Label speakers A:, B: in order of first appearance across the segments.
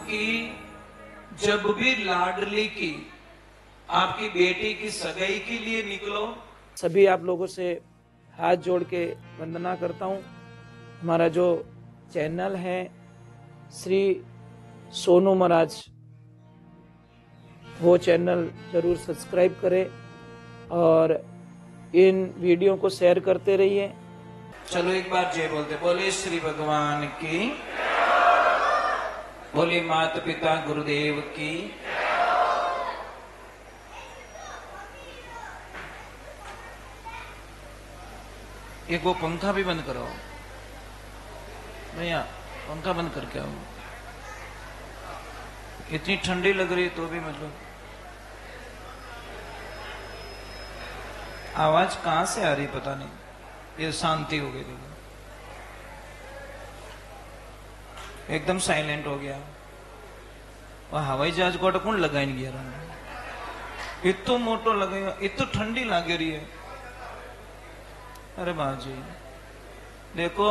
A: कि जब भी लाडली की आपकी बेटी की सगाई के लिए निकलो,
B: सभी आप लोगों से हाथ जोड़ के वंदना करता हूँ। हमारा जो चैनल है श्री सोनू महाराज, वो चैनल जरूर सब्सक्राइब करें और इन वीडियो को शेयर करते रहिए।
A: चलो एक बार जय बोलते, बोले श्री भगवान की, बोले माता पिता गुरुदेव की। एक वो पंखा भी बंद करो भैया, पंखा बंद करके आओ। इतनी ठंडी लग रही है तो भी मतलब आवाज कहां से आ रही पता नहीं, ये शांति हो गई, एकदम साइलेंट हो गया। वह हवाई जहाज को कौन लगाई गया, इतो मोटो लगेगा, इतो ठंडी लागे रही है। अरे बाजी देखो,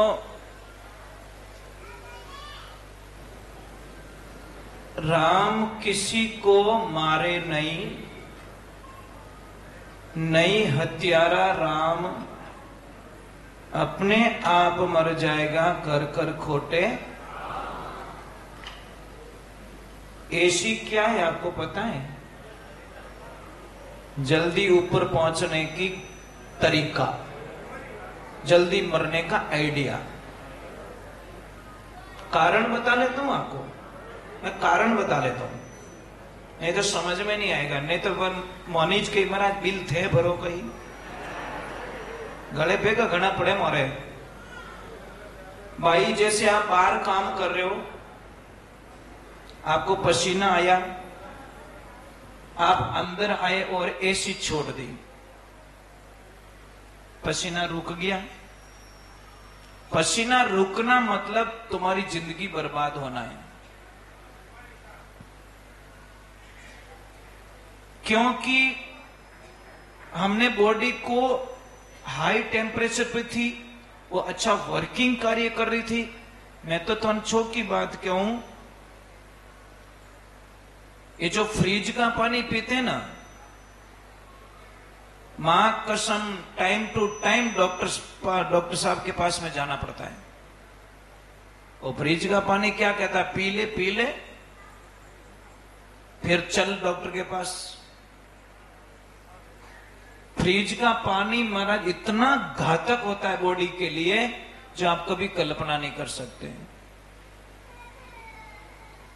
A: राम किसी को मारे नहीं, नहीं हत्यारा राम अपने आप मर जाएगा कर कर खोटे। ऐसी क्या है आपको पता है? जल्दी ऊपर पहुंचने की तरीका, जल्दी मरने का आइडिया। कारण बता लेता हूं आपको, मैं कारण बता लेता हूं, नहीं तो समझ में नहीं आएगा। नहीं तो मोनीज के महाराज बिल थे भरो कहीं गले पे का घना पड़े मोरे। भाई जैसे आप बाहर काम कर रहे हो, आपको पसीना आया, आप अंदर आए और एसी छोड़ दी, पसीना रुक गया। पसीना रुकना मतलब तुम्हारी जिंदगी बर्बाद होना है, क्योंकि हमने बॉडी को हाई टेम्परेचर पे थी, वो अच्छा वर्किंग कार्य कर रही थी। मैं तो छो की बात कहूं, ये जो फ्रिज का पानी पीते ना, मां कसम टाइम टू टाइम डॉक्टर साहब के पास में जाना पड़ता है। वो फ्रिज का पानी क्या कहता है, पी ले पी ले, फिर चल डॉक्टर के पास। फ्रिज का पानी महाराज इतना घातक होता है बॉडी के लिए, जो आप कभी कल्पना नहीं कर सकते।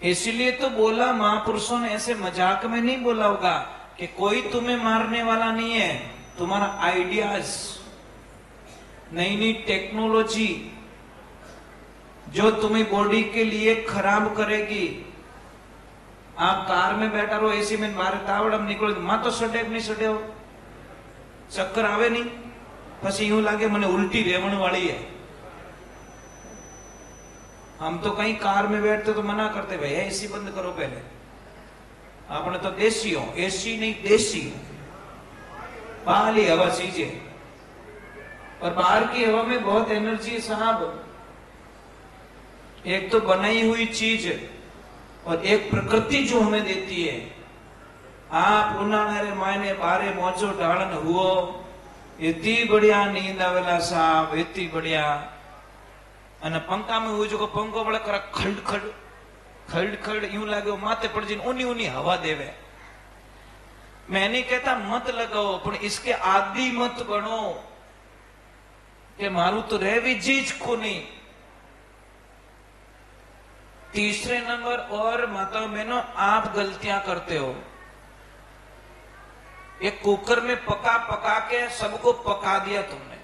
A: इसलिए तो बोला, महापुरुषों ने ऐसे मजाक में नहीं बोला होगा कि कोई तुम्हें मारने वाला नहीं है, तुम्हारा आइडियाज, नई नई टेक्नोलॉजी जो तुम्हें बॉडी के लिए खराब करेगी। आप कार में बैठा रहो, एसी में बाहर तावड़म निकलो, मां तो सडे नहीं सडे हो, चक्कर आवे नहीं, પછી यूं लागे मने उल्टी रेवण वाली है। हम तो कहीं कार में बैठते तो मना करते, भाई एसी बंद करो पहले, आपने तो देसी हो, एसी नहीं देसी, बाहरी हवा चीजे। और बाहर की हवा में बहुत एनर्जी साहब, एक तो बनाई हुई चीज और एक प्रकृति जो हमें देती है। आप उन्हाळे मायने बारे मोजो ढालन हुओ, इतनी बढ़िया नींद आवेला साहब, इतनी बढ़िया। अने पंखा में हुई जो पंखो बड़े कर खड़ खड़ खड़ खड़ यूं लागे माथे पड़ जी, ऊनी ऊनी हवा देवे। मैं नहीं कहता मत लगाओ, पर इसके आदि मत बनो कि मारू तो रहवी चीज को नहीं। तीसरे नंबर और माताओं बहनों, आप गलतियां करते हो। एक कुकर में पका पका के सबको पका दिया तुमने।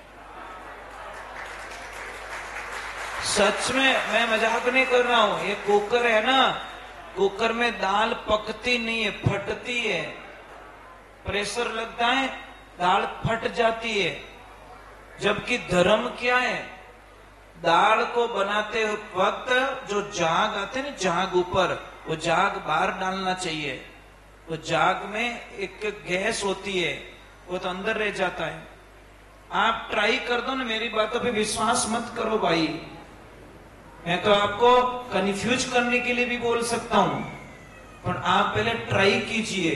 A: सच में मैं मजाक नहीं कर रहा हूं, ये कुकर है ना, कुकर में दाल पकती नहीं है, फटती है। प्रेशर लगता है, दाल फट जाती है। जबकि धर्म क्या है, दाल को बनाते वक्त जो जाग आते ना, जाग ऊपर, वो जाग बाहर डालना चाहिए। वो जाग में एक गैस होती है, वो तो अंदर रह जाता है। आप ट्राई कर दो ना, मेरी बातों पे विश्वास मत करो भाई। मैं तो आपको कंफ्यूज करने के लिए भी बोल सकता हूं, पर आप पहले ट्राई कीजिए।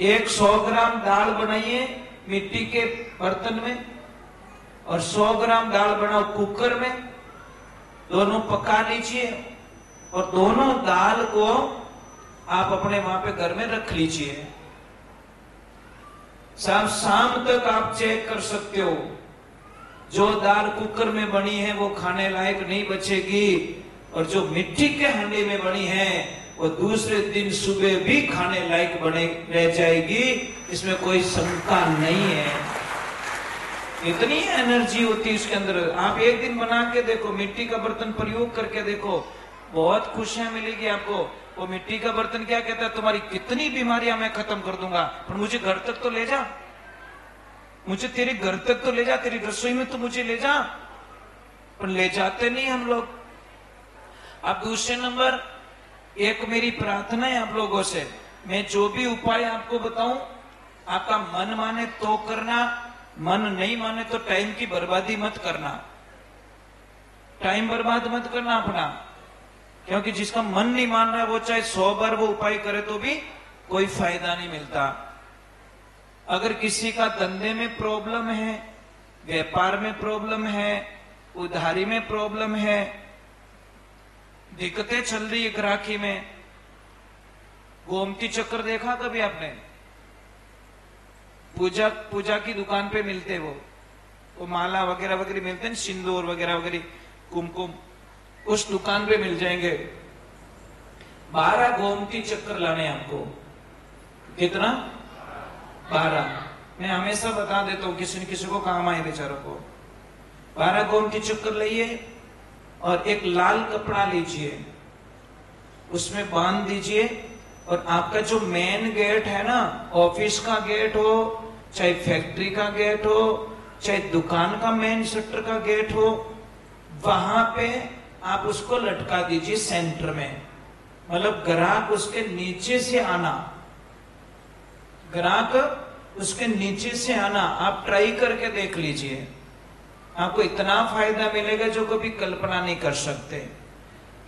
A: एक 100 ग्राम दाल बनाइए मिट्टी के बर्तन में और 100 ग्राम दाल बनाओ कुकर में, दोनों पका लीजिए और दोनों दाल को आप अपने वहां पे घर में रख लीजिए। शाम तक आप चेक कर सकते हो, जो दाल कुकर में बनी है वो खाने लायक नहीं बचेगी और जो मिट्टी के हांडी में बनी है वो दूसरे दिन सुबह भी खाने लायक बने रह जाएगी, इसमें कोई शंका नहीं है। इतनी एनर्जी होती है इसके अंदर। आप एक दिन बना के देखो, मिट्टी का बर्तन प्रयोग करके देखो, बहुत खुशियां मिलेगी आपको। वो मिट्टी का बर्तन क्या कहता है, तुम्हारी कितनी बीमारियां मैं खत्म कर दूंगा, पर मुझे घर तक तो ले जा, मुझे तेरे घर तक तो ले जा, तेरी रसोई में तो मुझे ले जा, पर ले जाते नहीं हम लोग। अब दूसरे नंबर, एक मेरी प्रार्थना है आप लोगों से, मैं जो भी उपाय आपको बताऊं आपका मन माने तो करना, मन नहीं माने तो टाइम की बर्बादी मत करना, टाइम बर्बाद मत करना अपना, क्योंकि जिसका मन नहीं मान रहा है वो चाहे 100 बार वो उपाय करे तो भी कोई फायदा नहीं मिलता। अगर किसी का धंधे में प्रॉब्लम है, व्यापार में प्रॉब्लम है, उधारी में प्रॉब्लम है, दिक्कतें चल रही है ग्राहकी में, गोमती चक्र देखा कभी आपने? पूजा की दुकान पे मिलते वो माला वगैरह वगैरह मिलते हैं, सिंदूर वगैरह वगैरह, कुमकुम, उस दुकान पे मिल जाएंगे। 12 गोमती चक्र लाने आपको। कितना? 12। मैं हमेशा बता देता हूं, किसी न किसी को काम आए बेचारों को। 12 गोमती चक्र लाइए और एक लाल कपड़ा लीजिए, उसमें बांध दीजिए और आपका जो मेन गेट है ना, ऑफिस का गेट हो, चाहे फैक्ट्री का गेट हो, चाहे दुकान का मेन शटर का गेट हो, वहां पे आप उसको लटका दीजिए सेंटर में। मतलब ग्राहक उसके नीचे से आना, ग्राहक उसके नीचे से आना, आप ट्राई करके देख लीजिए, आपको इतना फायदा मिलेगा जो कभी कल्पना नहीं कर सकते।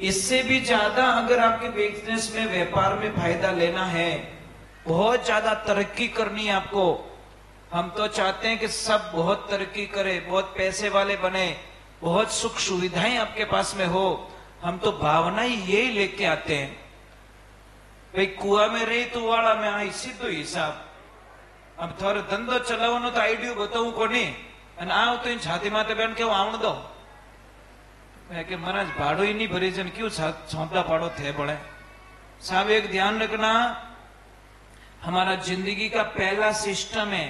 A: इससे भी ज्यादा अगर आपके बिजनेस में, व्यापार में फायदा लेना है, बहुत ज्यादा तरक्की करनी है आपको, हम तो चाहते हैं कि सब बहुत तरक्की करे, बहुत पैसे वाले बने, बहुत सुख सुविधाएं आपके पास में हो, हम तो भावना ही यही लेके आते हैं। भाई कुआ में रही तो वाला में आई सीधो हिसाब। अब थोड़ा धंधो चलावવાનો तो आइडियो बताऊं कोनी, અને આવ તો છાતી માથે બેન કેવું આવણ દો કે महाराज भाड़ो ही नहीं भरी जन क्यों सौदा पाड़ो थे बड़े साहब। एक ध्यान रखना, हमारा जिंदगी का पहला सिस्टम है,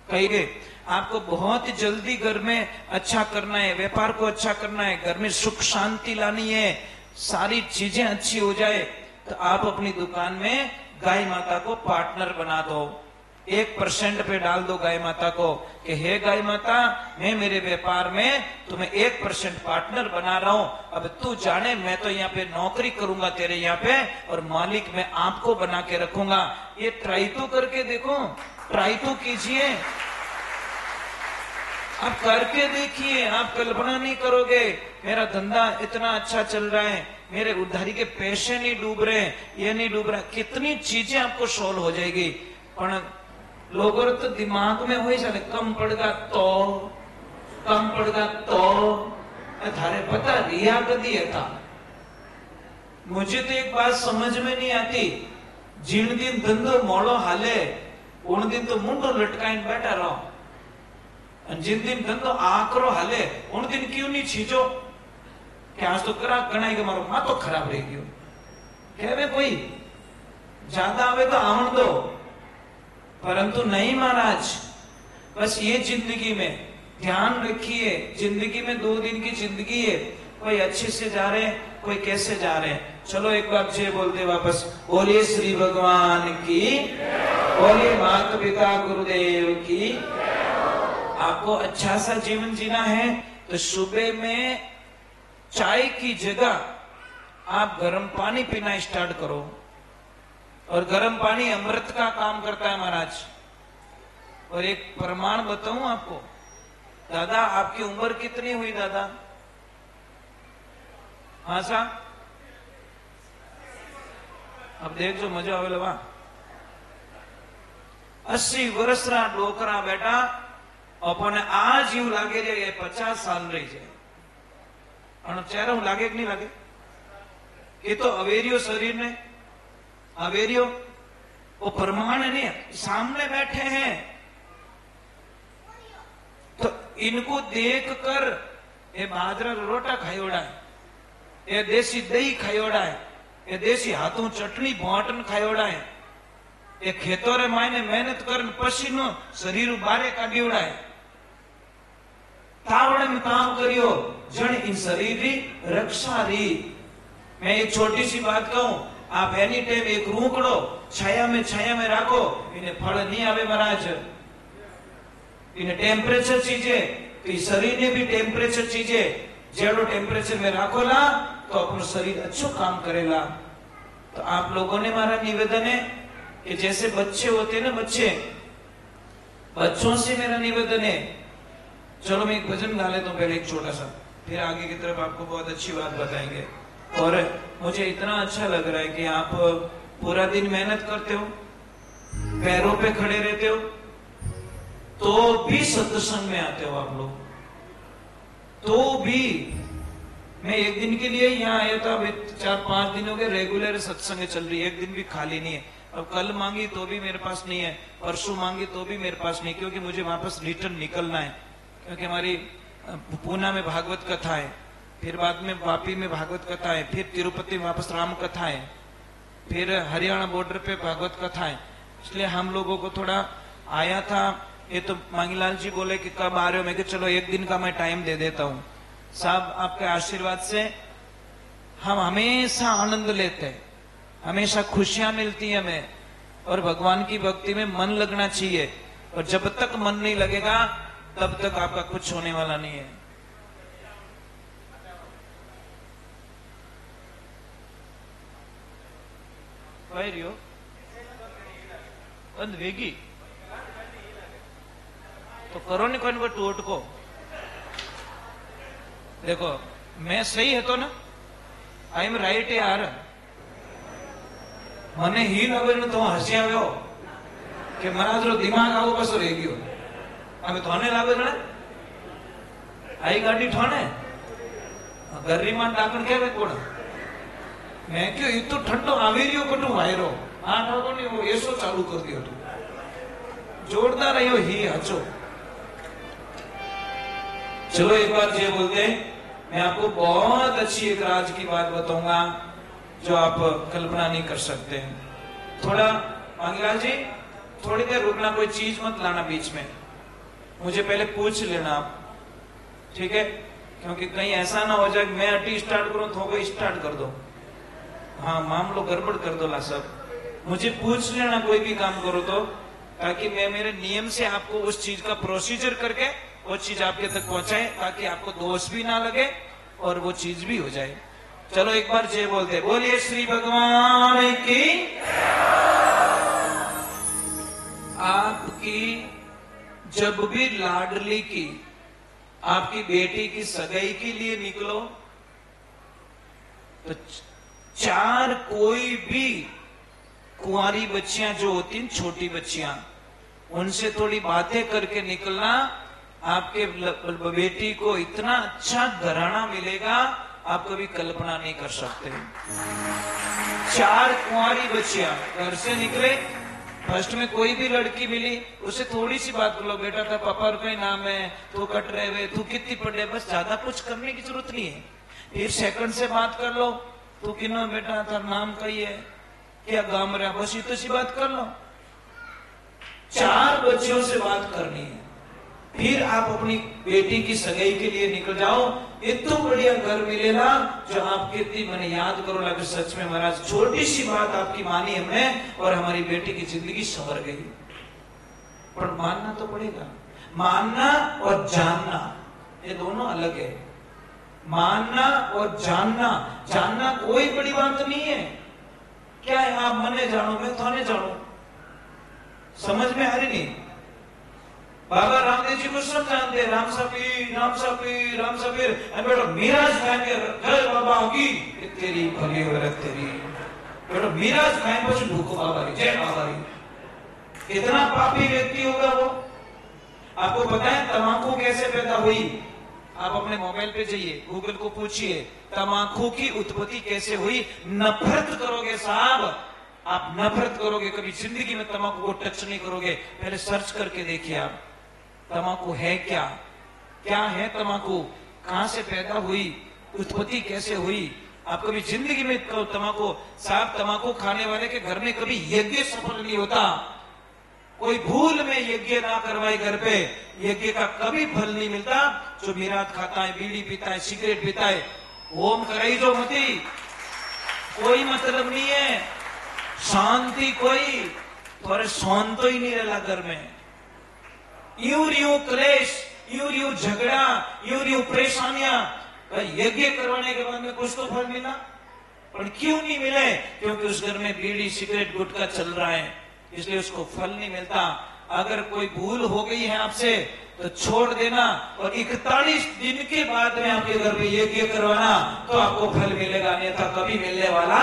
A: कहिए आपको बहुत जल्दी घर में अच्छा करना है, व्यापार को अच्छा करना है, घर में सुख शांति लानी है, सारी चीजें अच्छी हो जाए, तो आप अपनी दुकान में गाय माता को पार्टनर बना दो। 1% पे डाल दो गाय माता को कि हे गाय माता, मैं मेरे व्यापार में तुम्हें 1% पार्टनर बना रहा हूं, अब तू जाने मैं तो यहाँ पे नौकरी करूंगा तेरे यहाँ पे, और मालिक मैं आपको बना के रखूंगा। ये ट्राई तो करके देखो, ट्राई तो कीजिए, आप करके देखिए, आप कल्पना नहीं करोगे मेरा धंधा इतना अच्छा चल रहा है, मेरे उधारी के पैसे नहीं डूब रहे, ये नहीं डूब रहा, कितनी चीजें आपको सोल्व हो जाएगी। पर लोगों तो दिमाग में हो चले, कम पड़ेगा तो, कम पड़ेगा तो, थारे पता रिया कदी था। मुझे तो एक बात समझ में नहीं आती, जिन दिन धंधो मोड़ो हाले उन दिन तो मुंडो लटकाइन बैठा रहो, जिन दिन धंधो आकरो हाले उन दिन क्यों नहीं छीजो कि आज तो करा गणाई के मारो मां तो खराब रह गयो, कहवे कोई ज्यादा आवे तो आवण दो, परंतु नहीं महाराज। बस ये जिंदगी में ध्यान रखिए, जिंदगी में 2 दिन की जिंदगी है, कोई अच्छे से जा रहे हैं, कोई कैसे जा रहे हैं। चलो एक बार जय बोलते वापस, बोलिए श्री भगवान की, बोलिए माता पिता गुरुदेव की। आपको अच्छा सा जीवन जीना है तो सुबह में चाय की जगह आप गर्म पानी पीना स्टार्ट करो, और गर्म पानी अमृत का काम करता है महाराज। और एक प्रमाण बताऊं आपको, दादा आपकी उम्र कितनी हुई दादा? हाँ सा अब देख जो मजा आवे लवा 80 વર્ષના ડોકરા બેટા આપણને આ જીવ લાગે છે એ 50 સાલ રહી છે અને ચહેરા હું લાગે કે નહીં લાગે? એ તો અવેરિયો શરીર ने अवेरियो वो प्रमाण नहीं सामने बैठे हैं तो इनको देख कर ये बाजरा रोटा खायोड़ा है, ये देसी दही खायोड़ा है, ये देसी हाथों चटनी भोटन खायोड़ा है, ये खेतों रे मायने मेहनत कर पसीनो शरीर बारे काढ़ीड़ा है, तावड़े में काम करियो जन इन शरीर री रक्षा री। मैं एक छोटी सी बात कहूं, आप एनी टाइम एक रूखड़ो छाया में राखो, इन्हें फल नहीं आवे महाराज। इन्हें टेम्परेचर चीजे तो शरीर ने भी टेम्परेचर चीजे जेड़ो टेम्परेचर में राखोला तो अपनो शरीर अच्छो काम करेला। तो आप लोगों ने हमारा निवेदन है कि जैसे बच्चे होते ना बच्चों से मेरा निवेदन है, चलो मैं एक भजन गा लेता हूं पहले एक छोटा सा, फिर आगे की तरफ आपको बहुत अच्छी बात बताएंगे। और मुझे इतना अच्छा लग रहा है कि आप पूरा दिन मेहनत करते हो, पैरों पे खड़े रहते हो, तो भी सत्संग में आते हो आप लोग, तो भी। मैं एक दिन के लिए यहाँ आया था, 4-5 दिनों के रेगुलर सत्संग चल रही है, एक दिन भी खाली नहीं है। अब कल मांगी तो भी मेरे पास नहीं है, परसों मांगी तो भी मेरे पास नहीं, क्योंकि मुझे वापस रिटर्न निकलना है, क्योंकि हमारी पूना में भागवत कथा है, फिर बाद में वापी में भागवत कथा है, फिर तिरुपति में वापस राम कथा है, फिर हरियाणा बॉर्डर पे भागवत कथा है। इसलिए हम लोगों को थोड़ा आया था। ये तो मांगीलाल जी बोले कि कब आ रहे हो, मैं कि चलो एक दिन का मैं टाइम दे देता हूँ। साहब आपके आशीर्वाद से हम हमेशा आनंद लेते हैं, हमेशा खुशियां मिलती है हमें, और भगवान की भक्ति में मन लगना चाहिए। और जब तक मन नहीं लगेगा तब तक आपका कुछ होने वाला नहीं है। रियो बंद वेगी तो करो नहीं कोई टूट को। देखो मैं सही है तो ना, आई एम राइट यार। मने ही लगे ने तो हसी आव्यो कि महाराज रो दिमाग आवो पासो रही गयो। अबे थोने लागे ने आई गाड़ी ठोने गर्रीमान डाकण केवे कोण। मैं क्यों ये तो ठंडो आवेरियो कटू वायरो आ ठाको ने वो एसो चालू कर दियो तो जोरदार रहियो ही हचो। चलो एक बार जे बोलते हैं, मैं आपको बहुत अच्छी एक राज की बात बताऊंगा जो आप कल्पना नहीं कर सकते। थोड़ा मांगीलाल जी थोड़ी देर रुकना, कोई चीज मत लाना बीच में, मुझे पहले पूछ लेना आप, ठीक है? क्योंकि कहीं ऐसा ना हो जाए मैं अटी स्टार्ट करूं तो कोई स्टार्ट कर दो, हाँ मामलो गड़बड़ कर दो ला सब। मुझे पूछ लेना कोई भी काम करो तो, ताकि मैं मेरे नियम से आपको उस चीज का प्रोसीजर करके वो चीज आपके तक पहुंचाए, ताकि आपको दोष भी ना लगे और वो चीज भी हो जाए। चलो एक बार जय बोलते, बोलिए श्री भगवान की। आपकी जब भी लाडली की आपकी बेटी की सगाई के लिए निकलो तो 4 कोई भी कुंवारी बच्चियां जो होती हैं, छोटी बच्चियां, उनसे थोड़ी बातें करके निकलना। आपके बेटी को इतना अच्छा घराना मिलेगा आप कभी कल्पना नहीं कर सकते। 4 कुंवारी बच्चियां घर से निकले, फर्स्ट में कोई भी लड़की मिली उसे थोड़ी सी बात कर लो, बेटा था पापा का नाम है, तू कट रहे हुए, तू कितनी पढ़े, बस ज्यादा कुछ करने की जरूरत नहीं है। फिर सेकंड से बात कर लो, तू किनो बेटा था नाम कही है, क्या गांव रहा, बस इतनी सी बात कर लो। 4 बच्चियों से बात करनी है, फिर आप अपनी बेटी की सगाई के लिए निकल जाओ। इतना बढ़िया घर मिलेगा जो आपके इतनी मैंने याद करो लगे सच में महाराज छोटी सी बात आपकी मानी हमने और हमारी बेटी की जिंदगी संवर गई। पर मानना तो पड़ेगा, मानना और जानना ये दोनों अलग है। मानना और जानना, जानना कोई बड़ी बात नहीं है। क्या है आप मने जानो मैं थाने जानो, समझ में आ रही नहीं। बाबा रामदेव जी को सब जानते हैं, राम सा पीर, राम सा पीर, राम सा पीर। बेटा मीराज खान के जय बाबा होगी तेरी भली वरत तेरी। बेटा मीराज खान पर ढूको बाबा री, जय बाबा री। कितना पापी व्यक्ति होगा वो। आपको पता है तम्बाकू कैसे पैदा हुई? आप अपने मोबाइल पे जाइए, गूगल को पूछिए तम्बाकू की उत्पत्ति कैसे हुई। नफरत करोगे साहब, आप नफरत करोगे, कभी जिंदगी में तम्बाकू को टच नहीं करोगे। पहले सर्च करके देखिए आप तम्बाकू है क्या, क्या है तम्बाकू, कहां से पैदा हुई, उत्पत्ति कैसे हुई। आप कभी जिंदगी में तम्बाकू, साहब तम्बाकू खाने वाले के घर में कभी यज्ञ सफल नहीं होता। कोई भूल में यज्ञ ना करवाए घर पे, यज्ञ का कभी फल नहीं मिलता। जो मीरात खाता है, बीड़ी पीता है, सिगरेट पीता है, ओम कराई जो मती, कोई मतलब नहीं है। शांति कोई, पर शांत ही नहीं रहला घर में। यूं क्लेश, यूं झगड़ा, यूं परेशानियां। यज्ञ करवाने के बाद में कुछ तो फल मिला, पर क्यों नहीं मिले? क्योंकि उस घर में बीड़ी सिगरेट गुटखा चल रहा है, इसलिए उसको फल नहीं मिलता। अगर कोई भूल हो गई है आपसे तो छोड़ देना, और 41 दिन के बाद में आपके घर पे यज्ञ करवाना, तो आपको फल मिलेगा, अन्यथा कभी मिलने वाला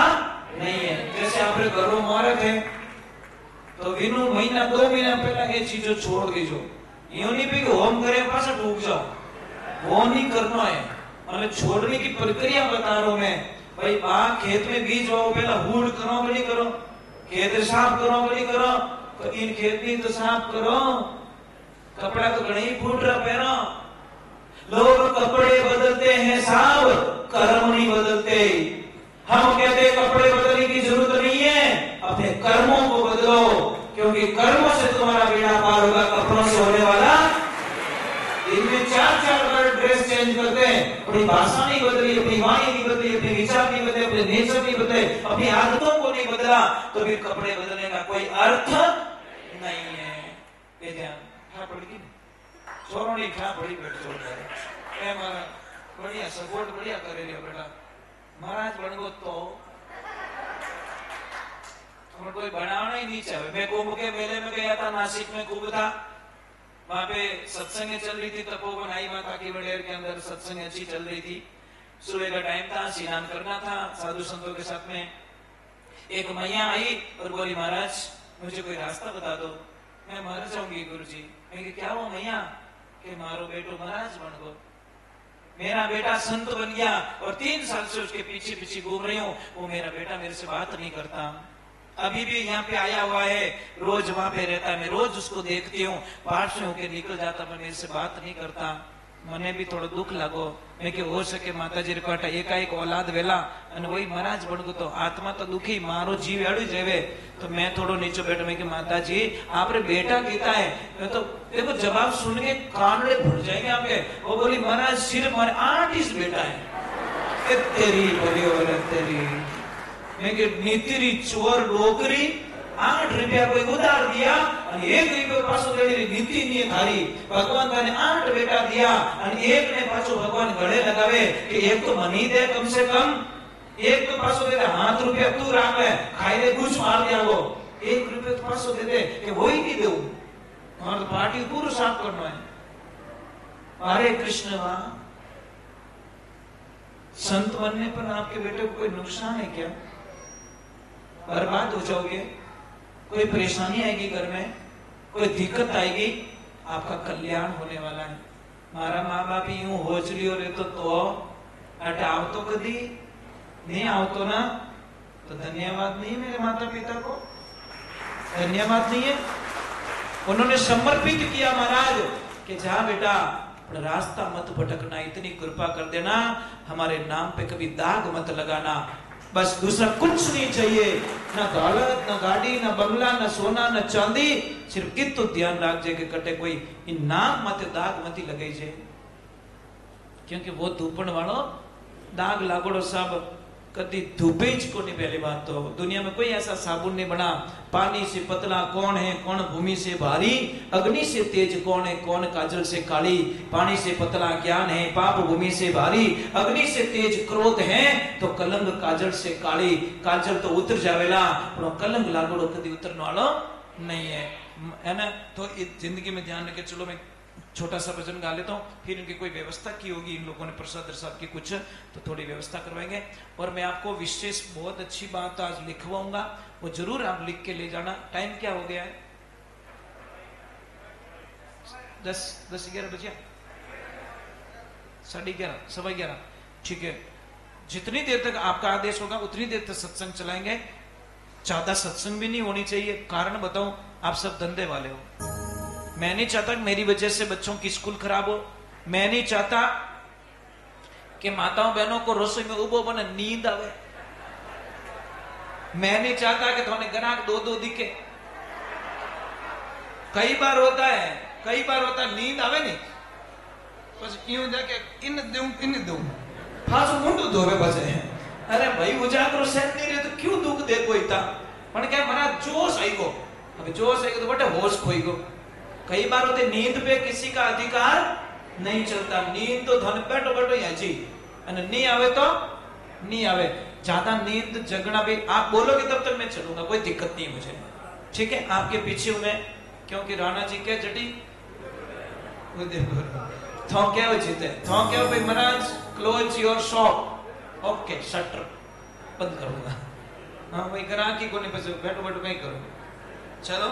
A: नहीं है। जैसे आपने घरों मुबारक है तो विनु महीना 2 महीना पहला ये चीजों छोड़ दीजो। यूं नहीं भी होम करे पास डूब जाओ, वो नहीं करना है। मैंने छोड़ने की प्रक्रिया बता रहा हूं मैं। भाई खेत में बीज वाओ, पहला हूड़ करो कि नहीं करो, खेत साफ करो कि नहीं करो, तो इन खेत भी तो साफ करो। कपड़ा तो घणे ही फूट रहा पहनो। लोग कपड़े बदलते हैं साहब, कर्म नहीं बदलते। हम कहते हैं कपड़े बदलने की जरूरत नहीं है, अपने कर्मों को बदलो, क्योंकि कर्मों से तुम्हारा बेड़ा पार होगा, कपड़ों से होने वाला। इनमें 4-4 बार ड्रेस चेंज करते हैं, अपनी भाषा नहीं बदली, अपनी वाणी नहीं बदली, अपने विचार नहीं बदले, अपने नेचर नहीं बदले, अपनी आदतों को नहीं बदला, तो फिर कपड़े बदलने का कोई अर्थ नहीं है। ये ध्यान पड़ेगी, छोरो नहीं खा बड़ी बैठ छोड़ दे। मारा बढ़िया सपोर्ट बढ़िया करे लिया बेटा, महाराज बन तो कोई बनाना ही नहीं चाहे। मैं कुंभ के मेले में गया था, नासिक में कुंभ था, वहां पे सत्संग चल रही थी, तपोवन आई माता की वडेर के अंदर सत्संग अच्छी चल रही थी। सुबह का टाइम था, स्नान करना था साधु संतों के साथ में। एक मैया आई और बोली महाराज मुझे कोई रास्ता बता दो, मैं मर जाऊंगी गुरुजी। मैं क्या हुआ मैया? कि मारो बेटो महाराज बन गो। मेरा बेटा संत बन गया और 3 साल से उसके पीछे पीछे घूम रही हूँ, वो मेरा बेटा मेरे से बात नहीं करता। अभी भी यहाँ पे आया हुआ है, रोज वहां पे रहता है, मैं रोज उसको देखती हूँ, पास में होके निकल जाता, पर मेरे से बात नहीं करता। मने भी थोड़ा दुख लगो। मैं कि हो सके माताजी रिकवाटा एकाएक औलाद वेला અને वही महाराज बन गो, तो आत्मा तो दुखी, मारो जीव एड़ू जेवे। तो मैं थोड़ो नीचे बैठो, मैं कि माताजी आपने बेटा कीता है? मैं तो देखो जवाब सुन के कानड़े फट जाएंगे आपके। वो बोली महाराज सिर्फ हमारे 8 बेटा है। तेरी बोली औरत तेरी, मैं कि नीतिरी चोर डोकरी 8 रुपया कोई उधार दिया और 1 रुपया पासो देने नीति नहीं थारी। भगवान ने 8 बेटा दिया और एक ने पासो भगवान गले लगावे कि एक तो मनी दे कम से कम, एक तो पासो दे दे, हाथ रुपया तू राख ले, खाई दे कुछ मार दिया वो, 1 रुपया तो पासो दे दे कि वो ही नहीं दे। और पार्टी पूरा साफ करना है। हरे कृष्ण मां, संत बनने पर आपके बेटे को कोई नुकसान है क्या? बर्बाद हो जाओगे, कोई परेशानी आएगी घर में, कोई दिक्कत आएगी, आपका कल्याण होने वाला है। मारा माँ बाप यूं होच लियो रे तो अट आओ तो कदी नहीं आओ तो ना, तो धन्यवाद नहीं मेरे माता पिता को, धन्यवाद नहीं है। उन्होंने समर्पित किया महाराज कि जा बेटा रास्ता मत भटकना, इतनी कृपा कर देना, हमारे नाम पे कभी दाग मत लगाना, बस दूसरा कुछ नहीं चाहिए, ना दौलत, ना गाड़ी, ना बंगला, ना सोना, ना चांदी, सिर्फ कितु ध्यान रखजे के कटे कोई इन नाम मत दाग मती लगे जे, क्योंकि वो धूपण वालो दाग लागोड़ो सब कदी धूपे को नहीं। पहली बात तो दुनिया में कोई ऐसा साबुन नहीं बना, पानी से पतला कौन है, कौन भूमि से भारी, अग्नि से तेज कौन है, कौन काजल से काली। पानी से पतला ज्ञान है, पाप भूमि से भारी, अग्नि से तेज क्रोध है, तो कलंग काजल से काली। काजल तो उतर जावेला, पर कलंग लागोड़ो कदी उतरने वालो नहीं है। है ना। तो जिंदगी में ध्यान रखे। चलो मैं छोटा सा भजन गा लेता हूँ, फिर इनकी कोई व्यवस्था की होगी इन लोगों ने प्रसाद साहब की कुछ, तो थोड़ी व्यवस्था करवाएंगे। और मैं आपको विशेष बहुत अच्छी बात आज लिखवाऊंगा, वो जरूर आप लिख के ले जाना। टाइम क्या हो गया है? 10-11 बजे, 11:30, 11:15। ठीक है, जितनी देर तक आपका आदेश होगा उतनी देर तक सत्संग चलाएंगे। ज्यादा सत्संग भी नहीं होनी चाहिए। कारण बताऊं, आप सब धंधे वाले हो। मैं नहीं चाहता कि मेरी वजह से बच्चों की स्कूल खराब हो। मैं नहीं चाहता कि माताओं बहनों को रसोई में उबो बने नींद आवे। मैं नहीं चाहता कि थोड़े ग्राहक दो दिखे। कई बार होता है नींद आवे नहीं, बस यूं जाके इन दूं फासो मुंडू धोवे बसे। अरे भाई उजागरो सेट नहीं रहे तो क्यों दुख दे कोई था। पण क्या मरा जोश आई गो, अब जोश आई गो तो बटे होश खोई गो। कई बार होते नींद पे किसी का अधिकार नहीं चलता। नींद तो धन बैठो बैठो या जी, नहीं आवे तो नहीं आवे। ज्यादा नींद जगना भी आप बोलोगे तब तक मैं चलूंगा, कोई दिक्कत नहीं मुझे। ठीक है, आपके पीछे हूं मैं, क्योंकि राणा जी के जटी थोंके जीते थोंके भाई महाराज close your shop. Okay, shutter बंद करूंगा। हाँ भाई ग्राहकी को नहीं बचे, बैठो बैठो मैं करूंगा। चलो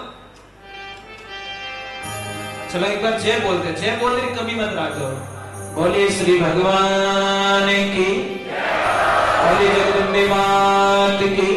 A: चलो एक बार जय बोलते, जय बोलने की कमी मत रखो। बोलिए श्री भगवान की, बोलिए जगदम्बे मात की।